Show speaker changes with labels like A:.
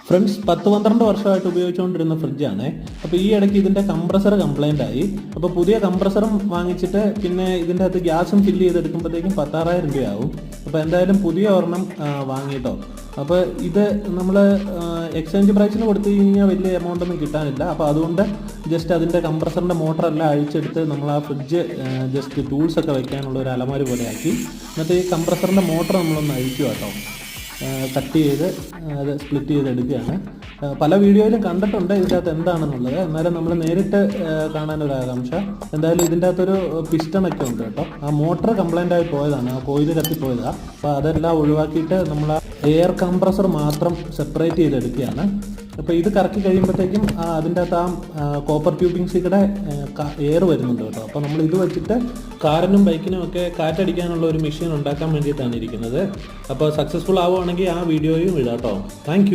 A: Friends 10-12 വർഷമായിട്ട് ഉപയോഗിച്ചുകൊണ്ടിരുന്ന ഫ്രിഡ്ജാണ്. അപ്പോൾ ഈ ഇടയ്ക്ക് ഇതിൻ്റെ കംപ്രസർ കംപ്ലൈൻ്റ് ആയി. അപ്പോൾ പുതിയ കംപ്രസറും വാങ്ങിച്ചിട്ട് പിന്നെ ഇതിൻ്റെ അകത്ത് ഗ്യാസും ഫില്ല് ചെയ്തെടുക്കുമ്പോഴത്തേക്കും 16,000 രൂപയാവും. അപ്പോൾ എന്തായാലും പുതിയ ഒരെണ്ണം വാങ്ങിയിട്ടോ. അപ്പോൾ ഇത് നമ്മൾ എക്സ്ചേഞ്ച് പ്രൈസിന് കൊടുത്തു കഴിഞ്ഞാൽ വലിയ എമൗണ്ട് ഒന്നും കിട്ടാനില്ല. അപ്പോൾ അതുകൊണ്ട് ജസ്റ്റ് അതിൻ്റെ കംപ്രസറിൻ്റെ മോട്ടറെല്ലാം അഴിച്ചെടുത്ത് നമ്മൾ ആ ഫ്രിഡ്ജ് ജസ്റ്റ് ടൂൾസൊക്കെ വെക്കാനുള്ള ഒരു അലമാരി പോലെ ആക്കി. എന്നിട്ട് ഈ കംപ്രസറിൻ്റെ മോട്ടർ നമ്മളൊന്ന് അഴിക്കുക കേട്ടോ. കട്ട് ചെയ്ത് അത് സ്പ്ലിറ്റ് ചെയ്തെടുക്കുകയാണ്. പല വീഡിയോയിലും കണ്ടിട്ടുണ്ട് ഇതിൻ്റെ അകത്ത് എന്താണെന്നുള്ളത്. എന്നാലും നമ്മൾ നേരിട്ട് കാണാനൊരാകാംക്ഷ. എന്തായാലും ഇതിൻ്റെ അകത്തൊരു പിസ്റ്റണൊക്കെ ഉണ്ട് കേട്ടോ. ആ മോട്ടർ കംപ്ലൈൻ്റ് ആയി പോയതാണ്, ആ കോയിൽ കത്തിപ്പോയതാണ്. അപ്പോൾ അതെല്ലാം ഒഴിവാക്കിയിട്ട് നമ്മൾ ആ എയർ കംപ്രസർ മാത്രം സെപ്പറേറ്റ് ചെയ്തെടുക്കുകയാണ്. അപ്പോൾ ഇത് കറക്കി കഴിയുമ്പോഴത്തേക്കും അതിൻ്റെ അകത്ത് ആ കോപ്പർ ട്യൂബിങ്സിൽ കൂടെ എയർ വരുന്നുണ്ട് കേട്ടോ. അപ്പോൾ നമ്മൾ ഇത് വെച്ചിട്ട് കാറിനും ബൈക്കിനും ഒക്കെ കാറ്റടിക്കാനുള്ള ഒരു മെഷീൻ ഉണ്ടാക്കാൻ വേണ്ടിയിട്ടാണ് ഇരിക്കുന്നത്. അപ്പോൾ സക്സസ്ഫുൾ ആവുകയാണെങ്കിൽ ആ വീഡിയോയും ഇടാം കേട്ടോ. താങ്ക്